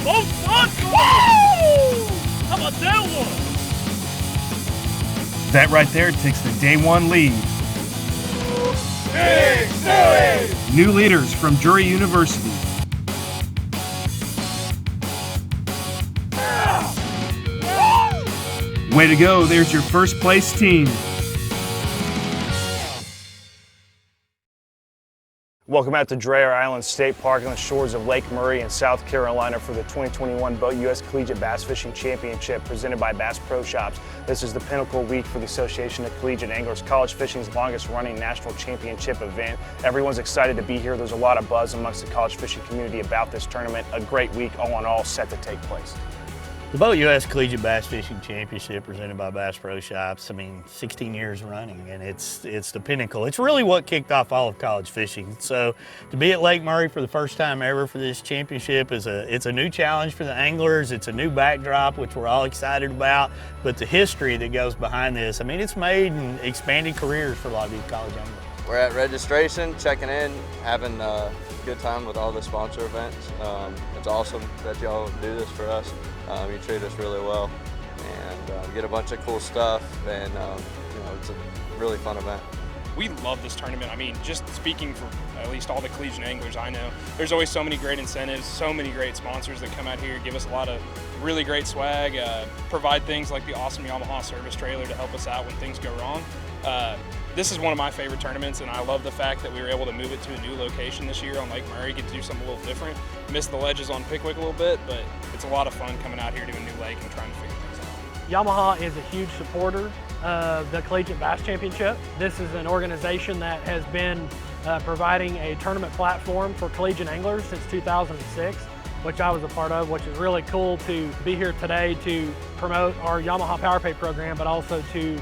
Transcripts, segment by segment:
Both on! How about that one? That right there takes the day one lead. Big Stewie! New leaders from Dreher University. Way to go, there's your first place team. Welcome out to Dreher Island State Park on the shores of Lake Murray in South Carolina for the 2021 BoatUS Collegiate Bass Fishing Championship presented by Bass Pro Shops. This is the pinnacle week for the Association of Collegiate Anglers, college fishing's longest running national championship event. Everyone's excited to be here. There's a lot of buzz amongst the college fishing community about this tournament. A great week all in all set to take place. The BoatUS Collegiate Bass Fishing Championship presented by Bass Pro Shops, 16 years running, and it's the pinnacle. It's really what kicked off all of college fishing. So to be at Lake Murray for the first time ever for this championship it's a new challenge for the anglers. It's a new backdrop, which we're all excited about, but the history that goes behind this, it's made and expanded careers for a lot of these college anglers. We're at registration, checking in, having a good time with all the sponsor events. It's awesome that y'all do this for us. You treat us really well and get a bunch of cool stuff, and it's a really fun event. We love this tournament. Just speaking for at least all the collegiate anglers I know, there's always so many great incentives, so many great sponsors that come out here, give us a lot of really great swag, provide things like the awesome Yamaha service trailer to help us out when things go wrong. This is one of my favorite tournaments, and I love the fact that we were able to move it to a new location this year on Lake Murray, get to do something a little different. Missed the ledges on Pickwick a little bit, but it's a lot of fun coming out here to a new lake and trying to figure things out. Yamaha is a huge supporter of the Collegiate Bass Championship. This is an organization that has been providing a tournament platform for collegiate anglers since 2006, which I was a part of, which is really cool to be here today to promote our Yamaha Power Pay program, but also to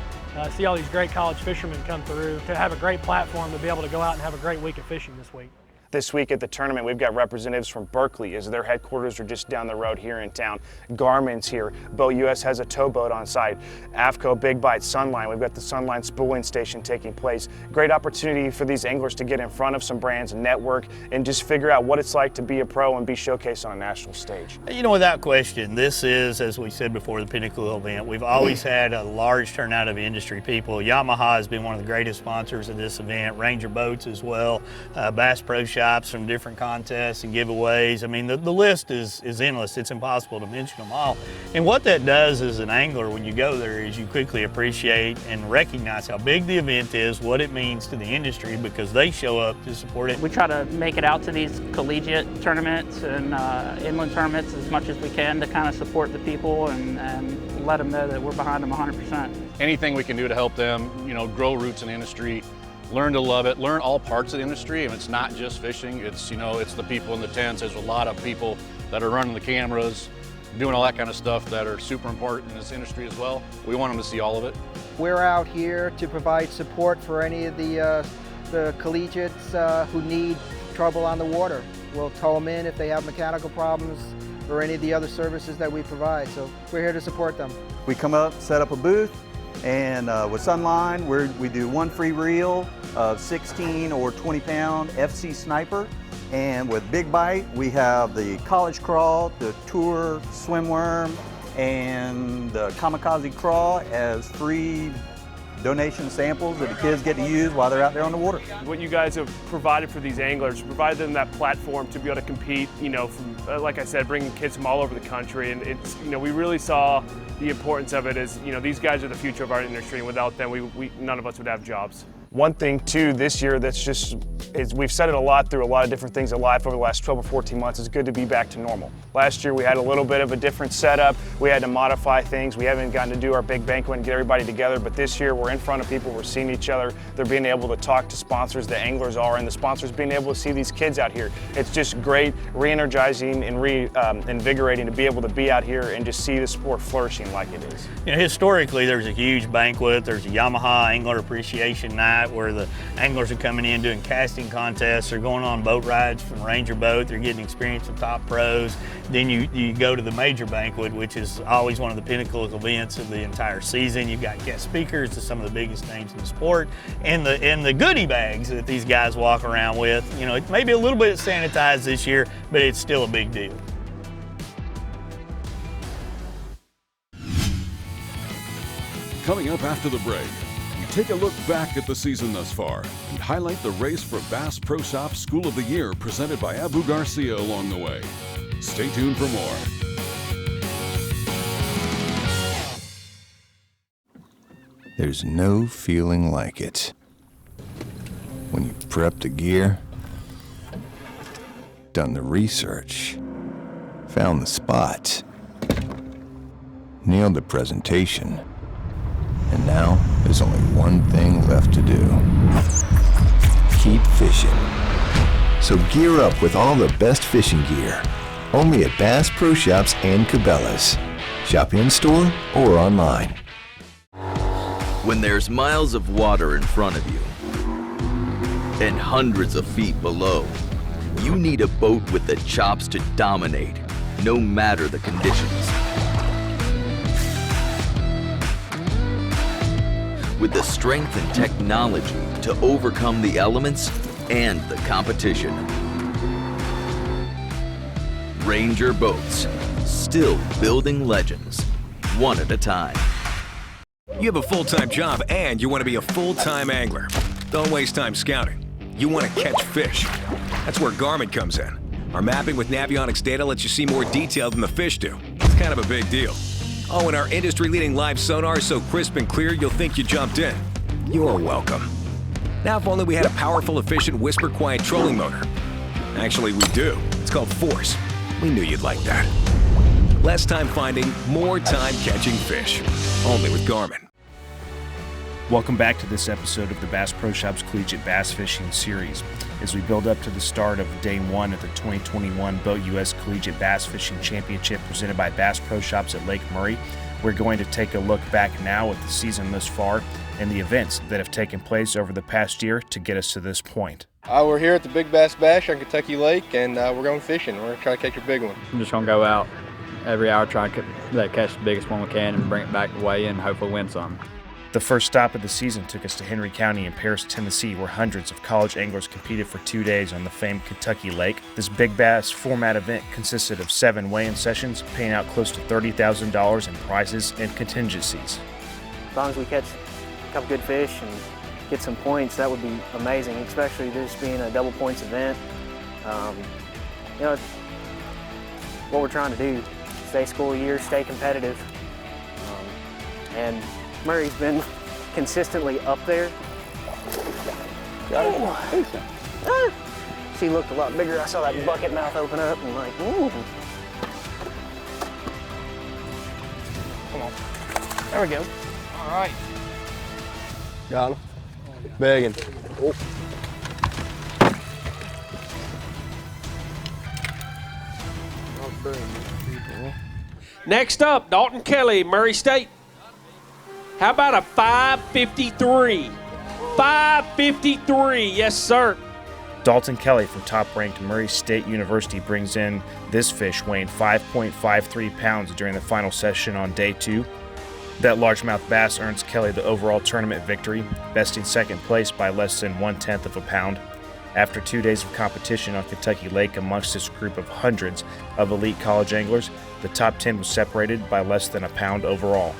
see all these great college fishermen come through, to have a great platform to be able to go out and have a great week of fishing this week. This week at the tournament, we've got representatives from Berkley, as their headquarters are just down the road here in town. Garmin's here. BoatUS has a towboat on site. AFTCO, Big Bite, Sunline. We've got the Sunline spooling station taking place. Great opportunity for these anglers to get in front of some brands, network, and just figure out what it's like to be a pro and be showcased on a national stage. Without question, this is, as we said before, the pinnacle event. We've always had a large turnout of industry people. Yamaha has been one of the greatest sponsors of this event, Ranger Boats as well, Bass Pro Shops from different contests and giveaways. The list is endless. It's impossible to mention them all. And what that does as an angler when you go there is you quickly appreciate and recognize how big the event is, what it means to the industry, because they show up to support it. We try to make it out to these collegiate tournaments and inland tournaments as much as we can to kind of support the people and let them know that we're behind them 100%. Anything we can do to help them, grow roots in the industry, learn to love it, learn all parts of the industry, and it's not just fishing, it's it's the people in the tents. There's a lot of people that are running the cameras, doing all that kind of stuff that are super important in this industry as well. We want them to see all of it. We're out here to provide support for any of the collegiates who need trouble on the water. We'll tow them in if they have mechanical problems or any of the other services that we provide, so we're here to support them. We come up, set up a booth, and with Sunline, we do one free reel of 16 or 20 pound FC Sniper. And with Big Bite, we have the college crawl, the tour swim worm, and the kamikaze crawl as free donation samples that the kids get to use while they're out there on the water. What you guys have provided for these anglers, provided them that platform to be able to compete, from, like I said, bringing kids from all over the country. And it's, we really saw the importance of it as, these guys are the future of our industry, and without them, none of us would have jobs. One thing too this year we've said it a lot through a lot of different things in life over the last 12 or 14 months, it's good to be back to normal. Last year we had a little bit of a different setup. We had to modify things. We haven't gotten to do our big banquet and get everybody together, but this year we're in front of people, we're seeing each other, they're being able to talk to sponsors, the anglers are, and the sponsors being able to see these kids out here. It's just great, re-energizing and invigorating to be able to be out here and just see the sport flourishing like it is. Historically there's a huge banquet, there's a Yamaha Angler Appreciation Night where the anglers are coming in doing casting contests, they're going on boat rides from Ranger Boat, they're getting experience with top pros. Then you go to the major banquet, which is always one of the pinnacle events of the entire season. You've got guest speakers to some of the biggest names in the sport, and the goodie bags that these guys walk around with. It may be a little bit sanitized this year, but it's still a big deal. coming up after the break. We take a look back at the season thus far and highlight the race for Bass Pro Shop School of the Year presented by Abu Garcia along the way. Stay tuned for more. There's no feeling like it. When you've prepped the gear, done the research, found the spot, nailed the presentation, and now there's only one thing left to do. Keep fishing. So gear up with all the best fishing gear. Only at Bass Pro Shops and Cabela's. Shop in-store or online. When there's miles of water in front of you and hundreds of feet below, you need a boat with the chops to dominate, no matter the conditions. With the strength and technology to overcome the elements and the competition. Ranger Boats, still building legends, one at a time. You have a full-time job and you want to be a full-time angler. Don't waste time scouting. You want to catch fish. That's where Garmin comes in. Our mapping with Navionics data lets you see more detail than the fish do. It's kind of a big deal. Oh, and our industry-leading live sonar is so crisp and clear you'll think you jumped in. You're welcome. Now, if only we had a powerful, efficient, whisper-quiet trolling motor. Actually, we do. It's called Force. We knew you'd like that. Less time finding, more time catching fish. Only with Garmin. Welcome back to this episode of the Bass Pro Shops Collegiate Bass Fishing Series. As we build up to the start of Day 1 at the 2021 BoatUS Collegiate Bass Fishing Championship presented by Bass Pro Shops at Lake Murray, we're going to take a look back now at the season thus far and the events that have taken place over the past year to get us to this point. We're here at the Big Bass Bash on Kentucky Lake, and we're going fishing. We're going to try to catch a big one. I'm just going to go out every hour, try to catch the biggest one we can and bring it back to weigh in and hopefully win some. The first stop of the season took us to Henry County in Paris, Tennessee, where hundreds of college anglers competed for 2 days on the famed Kentucky Lake. This Big Bass format event consisted of 7 weigh-in sessions, paying out close to $30,000 in prizes and contingencies. As long as we catch a couple good fish and get some points, that would be amazing, especially this being a double points event. You know, what we're trying to do, stay school year, stay competitive. And Murray's been consistently up there. She looked a lot bigger. I saw that bucket mouth open up and like, ooh. Come on. There we go. All right. Got him. Begging. Oh. Next up, Dalton Kelly, Murray State. How about a 553? 553, yes sir. Dalton Kelly from top-ranked Murray State University brings in this fish weighing 5.53 pounds during the final session on Day 2. That largemouth bass earns Kelly the overall tournament victory, besting second place by less than 1/10 of a pound. After 2 days of competition on Kentucky Lake amongst this group of hundreds of elite college anglers, the top 10 was separated by less than a pound overall.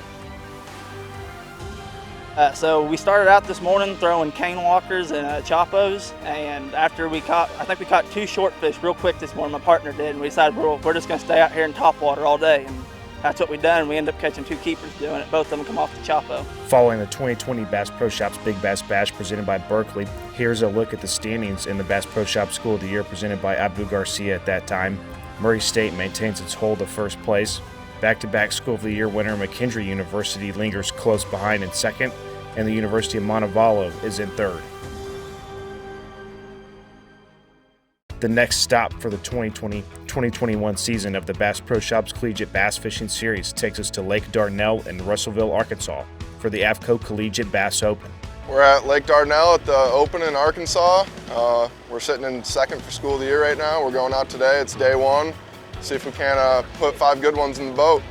So we started out this morning throwing cane walkers and choppos, and after I think we caught 2 short fish real quick this morning, my partner did, and we decided we're just going to stay out here in topwater all day, and that's what we done. We ended up catching 2 keepers doing it. Both of them come off the chopo. Following the 2020 Bass Pro Shops Big Bass Bash presented by Berkley, here's a look at the standings in the Bass Pro Shops School of the Year presented by Abu Garcia at that time. Murray State maintains its hold of first place. Back-to-back School of the Year winner McKendree University lingers close behind in second, and the University of Montevallo is in third. The next stop for the 2020-2021 season of the Bass Pro Shops Collegiate Bass Fishing Series takes us to Lake Dardanelle in Russellville, Arkansas for the AFTCO Collegiate Bass Open. We're at Lake Dardanelle at the Open in Arkansas. We're sitting in second for School of the Year right now. We're going out today. It's Day 1. See if we can put 5 good ones in the boat.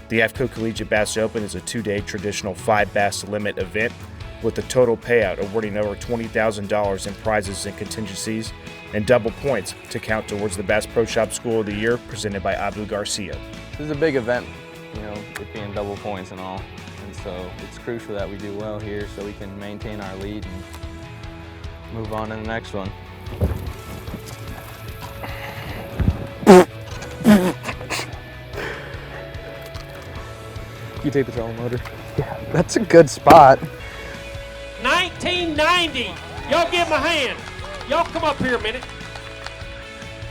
The AFTCO Collegiate Bass Open is a 2-day traditional 5 bass limit event with the total payout awarding over $20,000 in prizes and contingencies and double points to count towards the Bass Pro Shop School of the Year presented by Abu Garcia. This is a big event, you know, it being double points and all. It's so it's crucial that we do well here so we can maintain our lead and move on to the next one. You take the trolling motor. Yeah, that's a good spot. 1990. Y'all give him a hand. Y'all come up here a minute.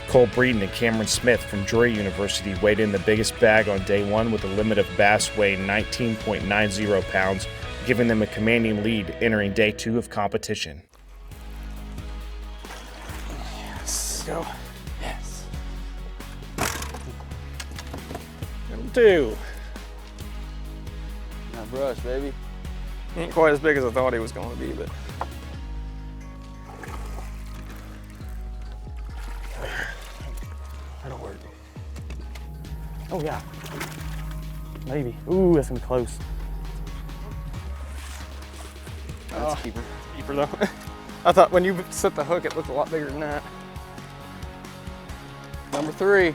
Cole Breeden and Cameron Smith from Dreher University weighed in the biggest bag on day one with a limit of bass weighing 19.90 pounds, giving them a commanding lead entering day two of competition. Yes. Go. Yes. Number two. Now brush, baby. Ain't quite as big as I thought he was going to be, but. That'll work. Oh yeah. Maybe. Ooh, that's gonna be close. That's a keeper. Keeper though. I thought when you set the hook, it looked a lot bigger than that. Number 3.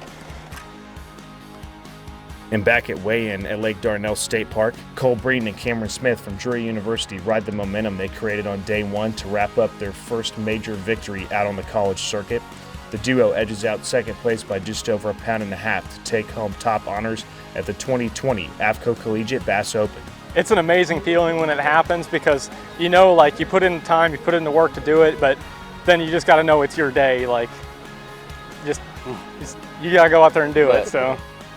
And back at weigh-in at Lake Lewisville State Park, Cole Breeden and Cameron Smith from Dreher University ride the momentum they created on day one to wrap up their first major victory out on the college circuit. The duo edges out second place by just over 1.5 pounds to take home top honors at the 2020 AFTCO Collegiate Bass Open. It's an amazing feeling when it happens because you know, like, you put in the time, you put in the work to do it, but then you just got to know it's your day. Like, just you got to go out there and do it. So.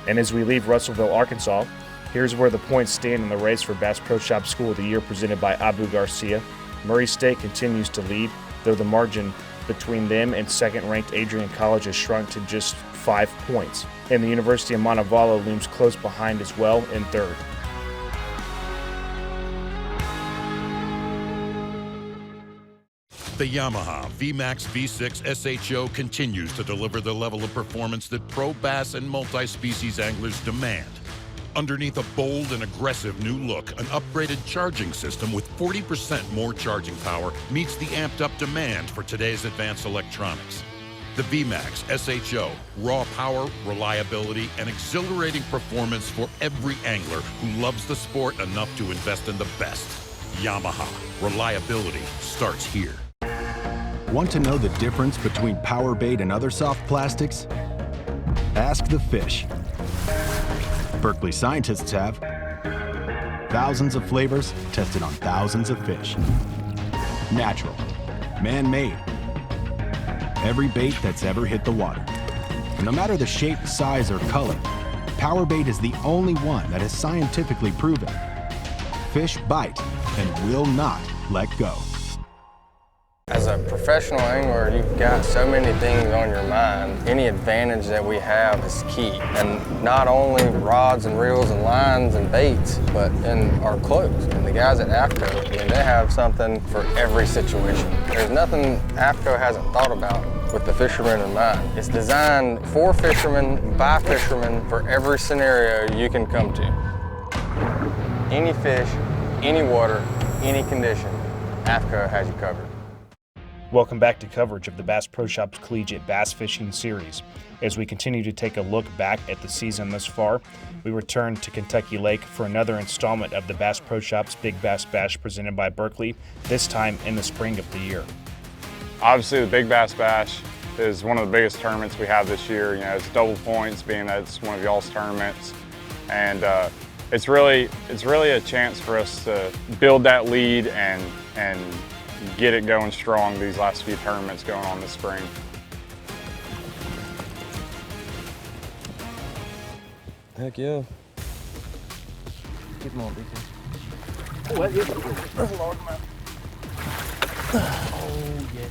And as we leave Russellville, Arkansas, here's where the points stand in the race for Bass Pro Shop School of the Year presented by Abu Garcia. Murray State continues to lead, though the margin between them and second-ranked Adrian College has shrunk to just 5 points. And the University of Montevallo looms close behind as well in third. The Yamaha VMAX V6 SHO continues to deliver the level of performance that pro bass and multi-species anglers demand. Underneath a bold and aggressive new look, an upgraded charging system with 40% more charging power meets the amped-up demand for today's advanced electronics. The VMAX SHO, raw power, reliability, and exhilarating performance for every angler who loves the sport enough to invest in the best. Yamaha, reliability starts here. Want to know the difference between power bait and other soft plastics? Ask the fish. Berkley scientists have thousands of flavors tested on thousands of fish. Natural, man-made, every bait that's ever hit the water. And no matter the shape, size, or color, power bait is the only one that is scientifically proven. Fish bite and will not let go. As a professional angler, you've got so many things on your mind. Any advantage that we have is key. And not only rods and reels and lines and baits, but in our clothes. And the guys at AFTCO, I mean, they have something for every situation. There's nothing AFTCO hasn't thought about with the fishermen in mind. It's designed for fishermen, by fishermen, for every scenario you can come to. Any fish, any water, any condition, AFTCO has you covered. Welcome back to coverage of the Bass Pro Shop's Collegiate Bass Fishing Series. As we continue to take a look back at the season thus far, we return to Kentucky Lake for another installment of the Bass Pro Shop's Big Bass Bash presented by Berkley, this time in the spring of the year. Obviously, the Big Bass Bash is one of the biggest tournaments we have this year. You know, it's double points, being that it's one of y'all's tournaments, and it's really a chance for us to build that lead and get it going strong these last few tournaments going on this spring. Heck yeah. Keep them on, BK. Oh, that is That's a large amount. Oh, yes.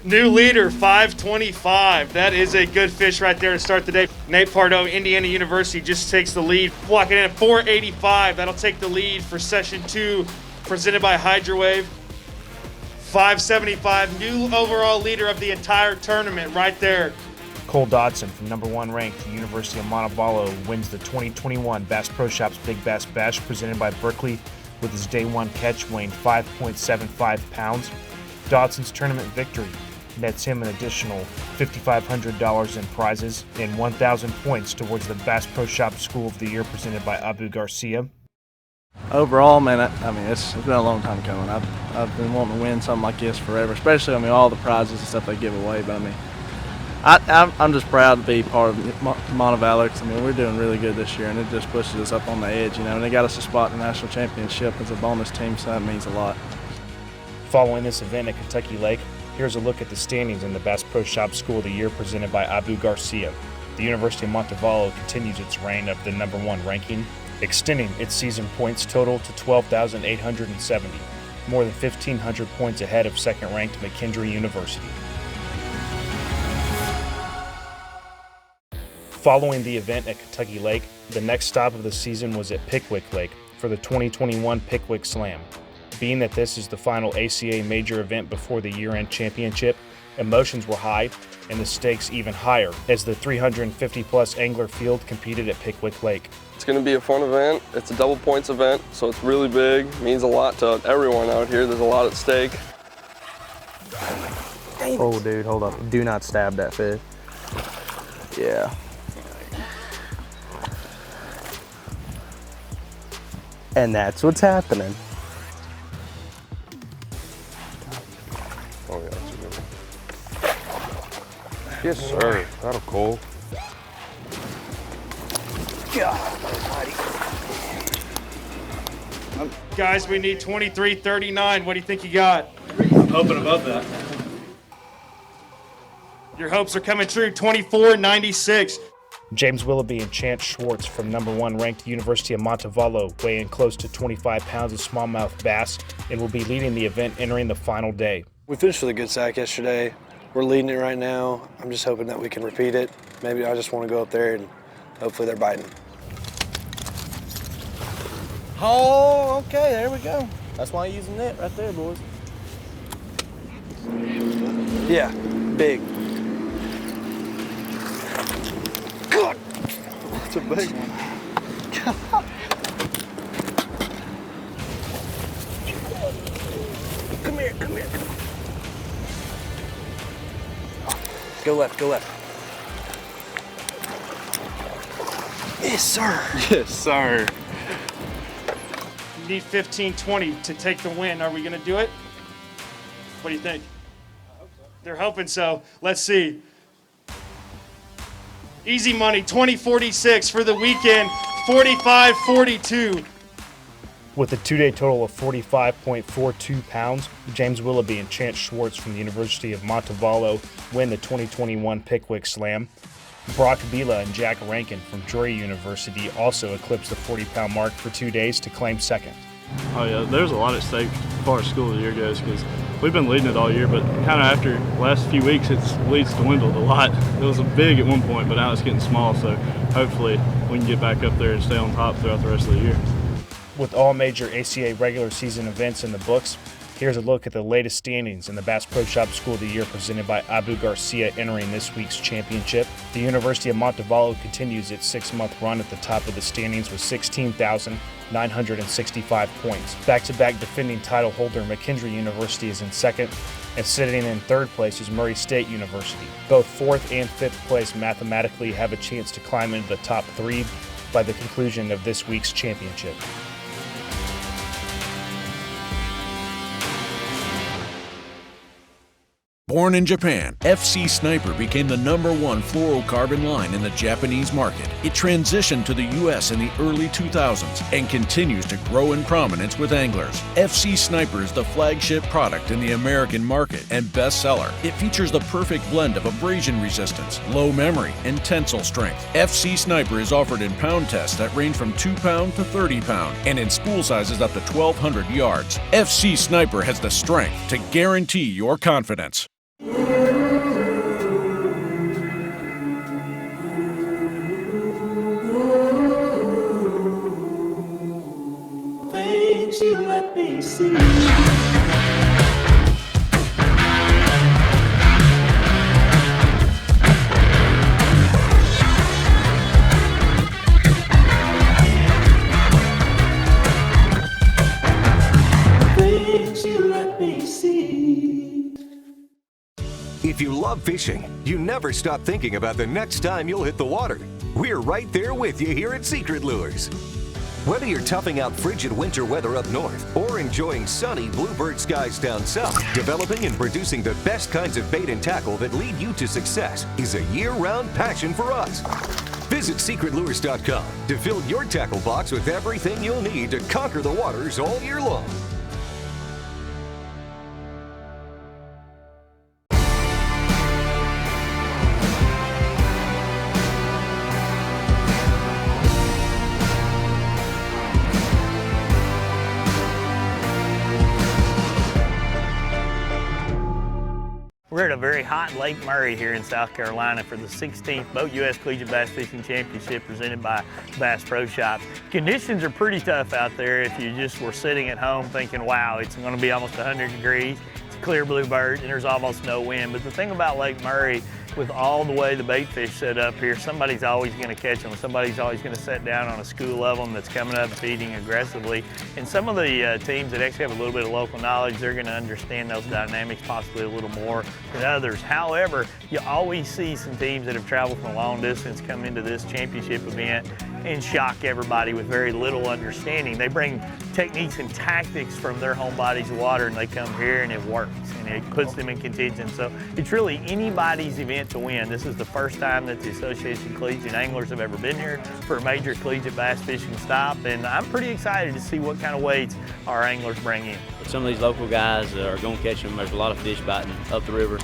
New leader, 525. That is a good fish right there to start the day. Nate Pardo, Indiana University, just takes the lead. Walking in at 485. That'll take the lead for session 2, presented by Hydrowave. 575, new overall leader of the entire tournament right there. Cole Dodson from #1 ranked University of Montevallo wins the 2021 Bass Pro Shop's Big Bass Bash presented by Berkley with his day one catch weighing 5.75 pounds. Dodson's tournament victory nets him an additional $5,500 in prizes and 1,000 points towards the Bass Pro Shop School of the Year presented by Abu Garcia. Overall, man, I mean, it's been a long time coming. I've been wanting to win something like this forever, especially, I mean, all the prizes and stuff they give away. But, I mean, I'm just proud to be part of Montevallo because, I mean, we're doing really good this year, and it just pushes us up on the edge, you know, and they got us a spot in the national championship as a bonus team, so that means a lot. Following this event at Kentucky Lake, here's a look at the standings in the Bass Pro Shop School of the Year presented by Abu Garcia. The University of Montevallo continues its reign of the #1 ranking, extending its season points total to 12,870, more than 1,500 points ahead of second-ranked McKendree University. Following the event at Kentucky Lake, the next stop of the season was at Pickwick Lake for the 2021 Pickwick Slam. Being that this is the final ACA major event before the year-end championship, emotions were high and the stakes even higher as the 350-plus angler field competed at Pickwick Lake. It's going to be a fun event. It's a double points event, so it's really big. It means a lot to everyone out here. There's a lot at stake. Oh, dude, hold up. Do not stab that fish. Yeah. And that's what's happening. Oh, yeah, that's a good one. Yes, sir. That'll cool. Guys, we need 23.39. What do you think you got? I'm hoping above that. Your hopes are coming true. 24.96. James Willoughby and Chance Schwartz from #1 ranked University of Montevallo weigh in close to 25 pounds of smallmouth bass and will be leading the event entering the final day. We finished with a good sack yesterday. We're leading it right now. I'm just hoping that we can repeat it. Maybe I just want to go up there and hopefully they're biting. Oh, okay, there we go. That's why I'm using it right there, boys. Yeah, big. God, that's a big one. Come here, come here. Go left, go left. Yes, sir. Yes, sir. You need 15.20 to take the win. Are we going to do it? What do you think? I hope so. They're hoping so. Let's see. Easy money, 20.46 for the weekend, 45.42. With a two-day total of 45.42 pounds, James Willoughby and Chance Schwartz from the University of Montevallo win the 2021 Pickwick Slam. Brock Bila and Jack Rankin from Dreher University also eclipsed the 40-pound mark for 2 days to claim second. Oh yeah, there's a lot at stake as far as school of the year goes because we've been leading it all year, but kind of after the last few weeks, its leads dwindled a lot. It was big at one point, but now it's getting small, so hopefully we can get back up there and stay on top throughout the rest of the year. With all major ACA regular season events in the books, here's a look at the latest standings in the Bass Pro Shop School of the Year presented by Abu Garcia entering this week's championship. The University of Montevallo continues its 6-month run at the top of the standings with 16,965 points. Back-to-back defending title holder McKendree University is in second, and sitting in third place is Murray State University. Both 4th and 5th place mathematically have a chance to climb into the top 3 by the conclusion of this week's championship. Born in Japan, FC Sniper became the #1 fluorocarbon line in the Japanese market. It transitioned to the U.S. in the early 2000s and continues to grow in prominence with anglers. FC Sniper is the flagship product in the American market and bestseller. It features the perfect blend of abrasion resistance, low memory, and tensile strength. FC Sniper is offered in pound tests that range from 2 pound to 30 pound and in spool sizes up to 1,200 yards. FC Sniper has the strength to guarantee your confidence. Things you let me see. Things you let me see. If you love fishing, you never stop thinking about the next time you'll hit the water. We're right there with you here at Secret Lures. Whether you're toughing out frigid winter weather up north or enjoying sunny bluebird skies down south, developing and producing the best kinds of bait and tackle that lead you to success is a year-round passion for us. Visit secretlures.com to fill your tackle box with everything you'll need to conquer the waters all year long. We're at a very hot Lake Murray here in South Carolina for the 16th BoatUS Collegiate Bass Fishing Championship presented by Bass Pro Shops. Conditions are pretty tough out there if you just were sitting at home thinking, wow, it's going to be almost 100 degrees. It's a clear blue bird and there's almost no wind. But the thing about Lake Murray, with all the way the bait fish set up here, somebody's always going to catch them. Somebody's always going to set down on a school of them that's coming up and feeding aggressively. And some of the teams that actually have a little bit of local knowledge, they're going to understand those dynamics possibly a little more than others. However, you always see some teams that have traveled from a long distance come into this championship event and shock everybody with very little understanding. They bring techniques and tactics from their home bodies of water and they come here and it works and it puts them in contention. So it's really anybody's event to win. This is the first time that the Association of Collegiate Anglers have ever been here for a major collegiate bass fishing stop, and I'm pretty excited to see what kind of weights our anglers bring in. Some of these local guys are going to catch them. There's a lot of fish biting up the river,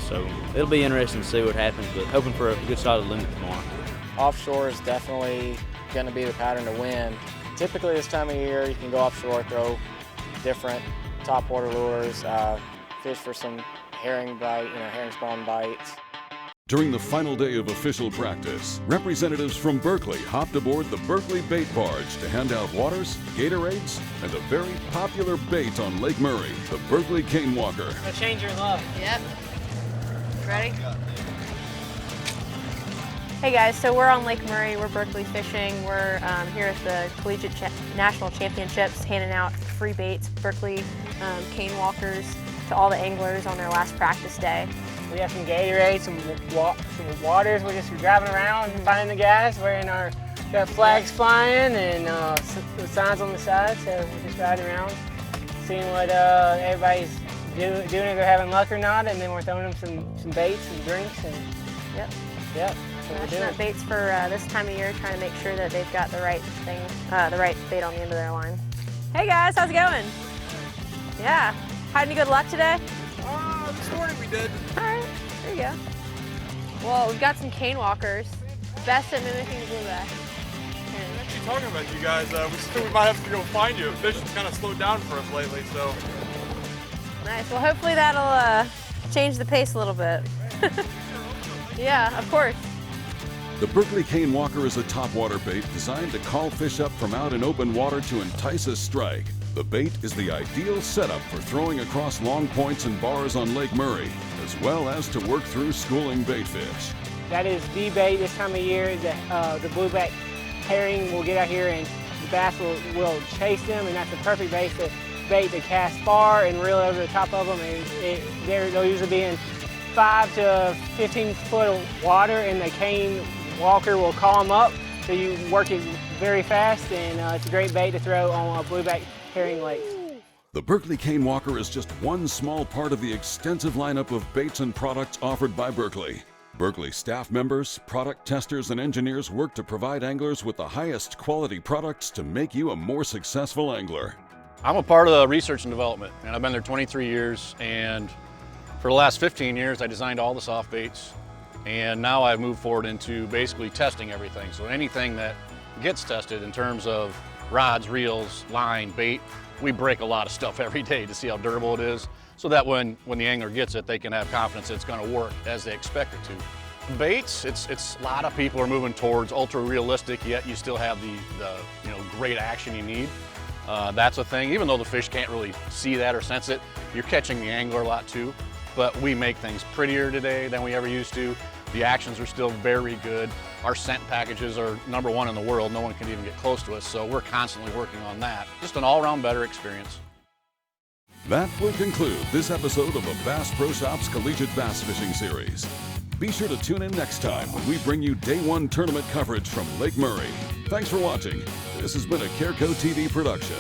so it'll be interesting to see what happens, but hoping for a good solid limit tomorrow. Offshore is definitely going to be the pattern to win. Typically this time of year you can go offshore, throw different topwater lures, fish for some herring bite, herring spawn bites. During the final day of official practice, representatives from Berkley hopped aboard the Berkley bait barge to hand out waters, Gatorades, and a very popular bait on Lake Murray, the Berkley Cane Walker. Change your love. Yep. Ready? Hey guys, so we're on Lake Murray, we're Berkley fishing. We're here at the Collegiate National Championships handing out free baits, Berkley cane walkers to all the anglers on their last practice day. We have some Gatorade, some waters. We're just driving around finding the guys, got flags flying and some signs on the side, so we're just riding around, seeing what everybody's doing, if they're having luck or not, and then we're throwing them some baits and drinks. And Yep. Matching up baits for this time of year, trying to make sure that they've got the right thing, the right bait on the end of their line. Hey guys, how's it going? Yeah. Had any good luck today? This morning we did. All right, there you go. Well, we've got some cane walkers. Best at mimicking the blueback. Actually talking about you guys, we might have to go find you. Fishing's kind of slowed down for us lately, so. Nice, well hopefully that'll change the pace a little bit. Yeah, of course. The Berkley Cane Walker is a topwater bait designed to call fish up from out in open water to entice a strike. The bait is the ideal setup for throwing across long points and bars on Lake Murray, as well as to work through schooling bait fish. That is the bait this time of year. The blueback herring will get out here and the bass will chase them, and that's the perfect bait to cast far and reel over the top of them. And they'll usually be in 5 to 15 foot of water, and the cane walker will call them up. So you work it very fast, and it's a great bait to throw on a blueback herring lake. The Berkley Cane Walker is just one small part of the extensive lineup of baits and products offered by Berkley. Berkley staff members, product testers, and engineers work to provide anglers with the highest quality products to make you a more successful angler. I'm a part of the research and development, and I've been there 23 years, and for the last 15 years I designed all the soft baits, and now I've moved forward into basically testing everything. So anything that gets tested in terms of rods, reels, line, bait, we break a lot of stuff every day to see how durable it is, so that when the angler gets it, they can have confidence it's going to work as they expect it to. Baits, it's a lot of people are moving towards ultra realistic, yet you still have the great action you need. That's a thing. Even though the fish can't really see that or sense it, you're catching the angler a lot too. But we make things prettier today than we ever used to. The actions are still very good. Our scent packages are #1 in the world. No one can even get close to us, so we're constantly working on that. Just an all-around better experience. That will conclude this episode of the Bass Pro Shops Collegiate Bass Fishing Series. Be sure to tune in next time when we bring you Day 1 tournament coverage from Lake Murray. Thanks for watching. This has been a Careco TV production.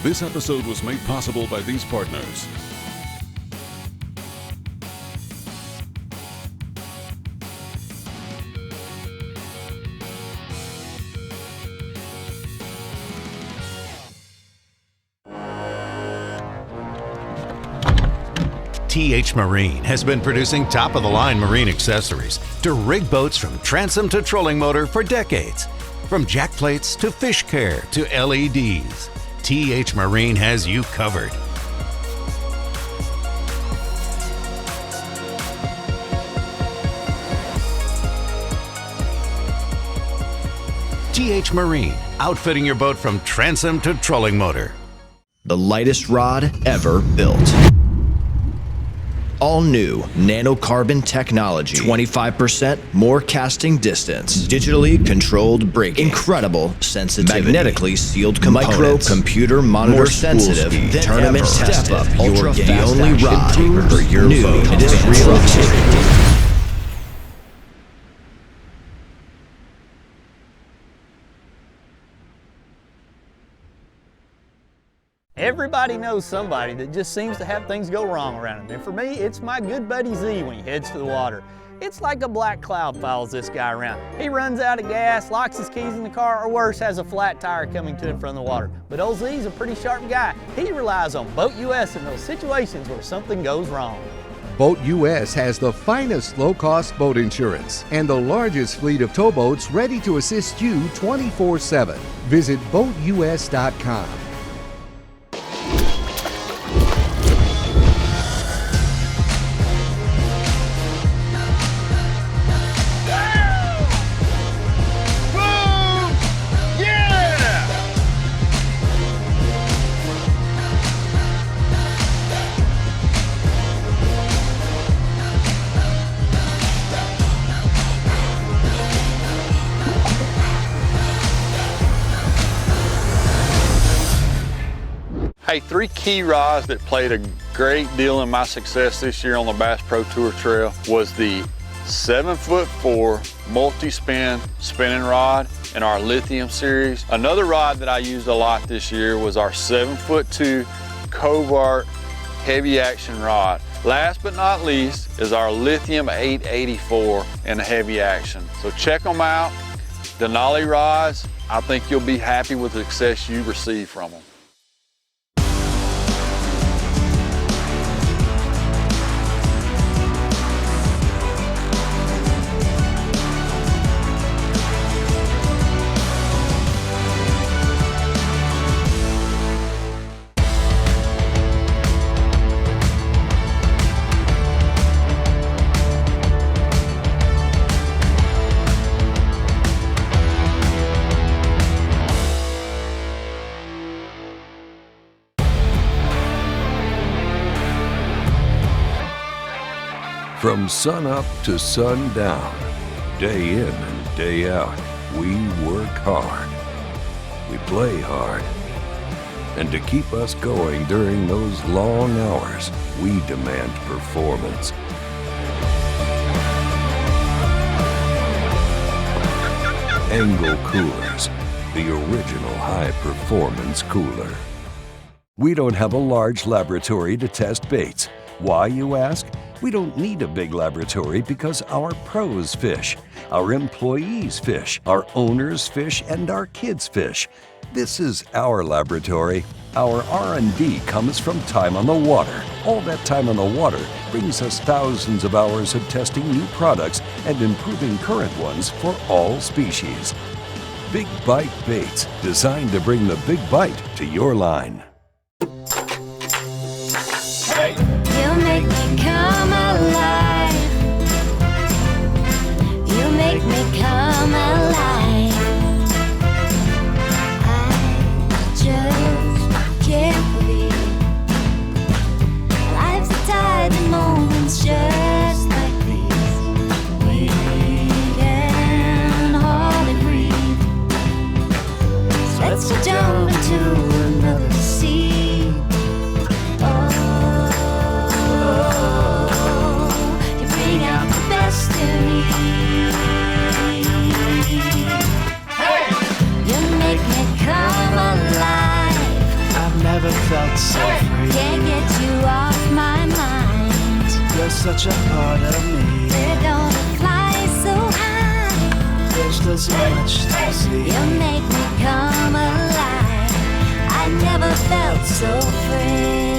This episode was made possible by these partners. TH Marine has been producing top-of-the-line marine accessories to rig boats from transom to trolling motor for decades. From jack plates to fish care to LEDs, TH Marine has you covered. TH Marine, outfitting your boat from transom to trolling motor. The lightest rod ever built. All new nanocarbon technology, 25% more casting distance, digitally controlled braking, incredible sensitivity, magnetically sealed components, micro-computer monitor more sensitive, tournament tested, step up your game. The only rod for your new boat. It is real activity. Everybody knows somebody that just seems to have things go wrong around him. And for me, it's my good buddy Z when he heads to the water. It's like a black cloud follows this guy around. He runs out of gas, locks his keys in the car, or worse, has a flat tire coming to him from the water. But old Z's a pretty sharp guy. He relies on BoatUS in those situations where something goes wrong. BoatUS has the finest low-cost boat insurance and the largest fleet of towboats ready to assist you 24/7. Visit BoatUS.com. Hey, three key rods that played a great deal in my success this year on the Bass Pro Tour Trail was the 7'4" multi-spin spinning rod in our lithium series. Another rod that I used a lot this year was our 7'2" Covart heavy action rod. Last but not least is our lithium 884 in heavy action. So check them out. Denali rods, I think you'll be happy with the success you receive from them. From sun up to sundown, day in and day out, we work hard. We play hard. And to keep us going during those long hours, we demand performance. Angle Coolers, the original high-performance cooler. We don't have a large laboratory to test baits. Why, you ask? We don't need a big laboratory because our pros fish, our employees fish, our owners fish, and our kids fish. This is our laboratory. Our R&D comes from time on the water. All that time on the water brings us thousands of hours of testing new products and improving current ones for all species. Big Bite Baits, designed to bring the big bite to your line. You make me come alive. You make me come alive. I just can't believe life's a tide of moments just like these. We can hardly Let's jump into another sea. Oh, you bring out the best in me. Hey! You make me come alive. I've never felt so free. Can't get you off my mind. You're such a part of me. We're gonna fly so high. There's still so much to see. You make me come alive. I never felt so free.